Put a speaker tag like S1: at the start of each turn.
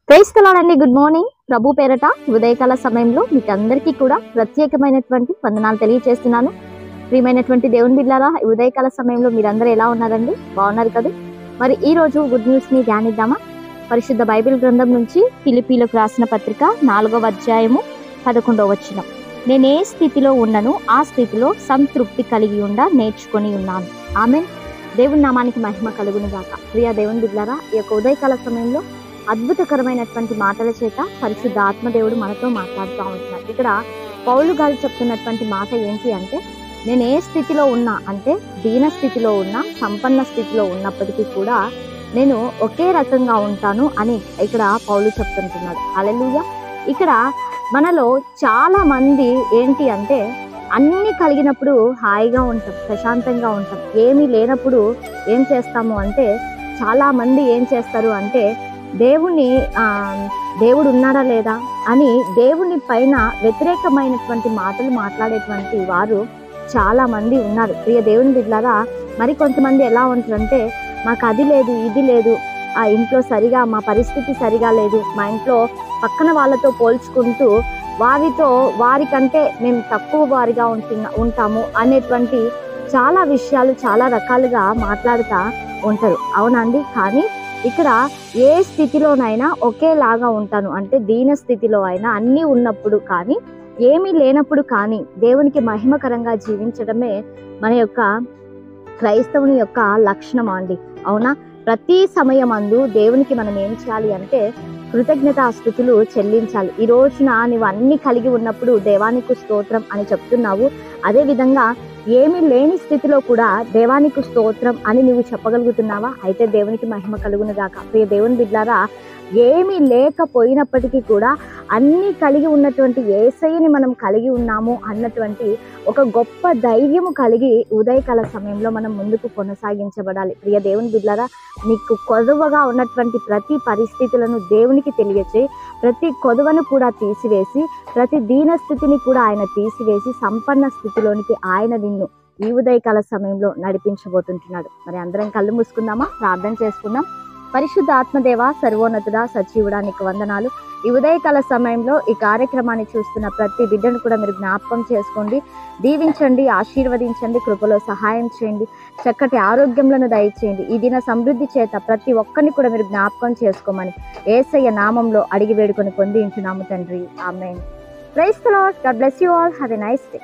S1: Praise the Lord అండి. Good morning. ప్రభు పేరట ఉదయకాల సమయంలో మీకు అందరికీ కూడా ప్రత్యేకమైనటువంటి వందనాలు తెలియజేస్తున్నాను. ప్రియమైనటువంటి దేవుని బిడ్డలారా, ఉదయకాల సమయంలో మీరందరూ ఎలా ఉన్నారండి? బాగున్నారు కదా? మరి ఈ రోజు గుడ్ న్యూస్ ని ధ్యానిద్దామా? పరిశుద్ధ బైబిల్ గ్రంథం నుంచి ఫిలిప్పీలకు రాసిన పత్రిక 4వ అధ్యాయము 11వ వచనం. నేను ఏ స్థితిలో ఉన్నను ఆ స్థితిలో సంతృప్తి కలిగి ఉండ నేర్చుకొని ఉన్నాను. ఆమేన్. దేవుని నామానికి మహిమ కలుగును గాక. ప్రియ దేవుని బిడ్డలారా, ఈ యొక్క ఉదయకాల సమయంలో అద్భుతకరమైనటువంటి మాటల చేత పరిశుద్ధ ఆత్మదేవుడు మనతో మాట్లాడుతూ ఉంటున్నారు. ఇక్కడ పౌలు గారు చెప్తున్నటువంటి మాట ఏంటి అంటే, నేను ఏ స్థితిలో ఉన్నా అంటే దీన స్థితిలో ఉన్నా సంపన్న స్థితిలో ఉన్నప్పటికీ కూడా నేను ఒకే రకంగా ఉంటాను అని ఇక్కడ పౌలు చెప్తుంటున్నాడు. హల్లెలూయా. ఇక్కడ మనలో చాలా మంది ఏంటి అంటే అన్ని కలిగినప్పుడు హాయిగా ఉంటాం, ప్రశాంతంగా ఉంటాం. ఏమీ లేనప్పుడు ఏం చేస్తాము అంటే చాలా మంది ఏం చేస్తారు అంటే దేవుడు ఉన్నాడా లేదా అని దేవుని పైన వ్యతిరేకమైనటువంటి మాటలు మాట్లాడేటువంటి వారు చాలా మంది ఉన్నారు. ప్రియ దేవుని బిడ్డలారా, మరి కొంతమంది ఎలా ఉంటారంటే మాకు అది లేదు ఇది లేదు, ఆ ఇంట్లో సరిగా మా పరిస్థితి సరిగా లేదు, మా ఇంట్లో పక్కన వాళ్ళతో పోల్చుకుంటూ వారికంటే మేము తక్కువ వారిగా ఉంటాము అనేటువంటి చాలా విషయాలు చాలా రకాలుగా మాట్లాడుతూ ఉంటారు. అవునండి. కానీ ఇక్కడ ఏ స్థితిలోనైనా ఒకేలాగా ఉంటాను అంటే దీన స్థితిలో అయినా అన్నీ ఉన్నప్పుడు కానీ ఏమీ లేనప్పుడు కానీ దేవునికి మహిమకరంగా జీవించడమే మన యొక్క క్రైస్తవుని యొక్క లక్షణం అండి. అవునా? ప్రతి సమయమందు దేవునికి మనం ఏం చేయాలి అంటే కృతజ్ఞతాస్తుతులు చెల్లించాలి. ఈ రోజున నువ్వు అన్ని కలిగి ఉన్నప్పుడు దేవానికి స్తోత్రం అని చెప్తున్నావు. అదే విధంగా ఏమీ లేని స్థితిలో కూడా దేవానికి స్తోత్రం అని నువ్వు చెప్పగలుగుతున్నావా? అయితే దేవునికి మహిమ కలుగును గాక. ప్రియ దేవుని బిడ్డలారా, ఏమీ లేకపోయినప్పటికీ కూడా అన్ని కలిగి ఉన్నటువంటి యేసయ్యని మనం కలిగి ఉన్నాము అన్నటువంటి ఒక గొప్ప ధైర్యము కలిగి ఉదయకాల సమయంలో మనం ముందుకు కొనసాగించబడాలి. ప్రియ దేవుని బిడ్డలారా, నీకు కొదువగా ఉన్నటువంటి ప్రతి పరిస్థితులను దేవునికి తెలియచే ప్రతి కొదువను కూడా తీసివేసి ప్రతి దీన స్థితిని కూడా ఆయన తీసివేసి సంపన్న స్థితిలోనికి ఆయన నిన్ను ఈ ఉదయకాల సమయంలో నడిపించబోతుంటున్నాడు. మరి అందరం కళ్ళు మూసుకుందామా? ప్రార్థన చేసుకుందాం. పరిశుద్ధ ఆత్మదేవ, సర్వోన్నతుడా, సజీవుడా, నీకు వందనాలు. ఈ ఉదయకాల సమయంలో ఈ కార్యక్రమాన్ని చూస్తున్న ప్రతి బిడ్డను కూడా మీరు జ్ఞాపకం చేసుకోండి, దీవించండి, ఆశీర్వదించండి, కృపలో సహాయం చేయండి, చక్కటి ఆరోగ్యములను దయచేయండి. ఈ దిన సమృద్ధి చేత ప్రతి ఒక్కరిని కూడా మీరు జ్ఞాపకం చేసుకోమని యేసయ్య నామంలో అడిగి వేడుకొని పొంది ఉంటున్నాము తండ్రి. Amen. Praise the Lord. God bless you all. Have a nice day.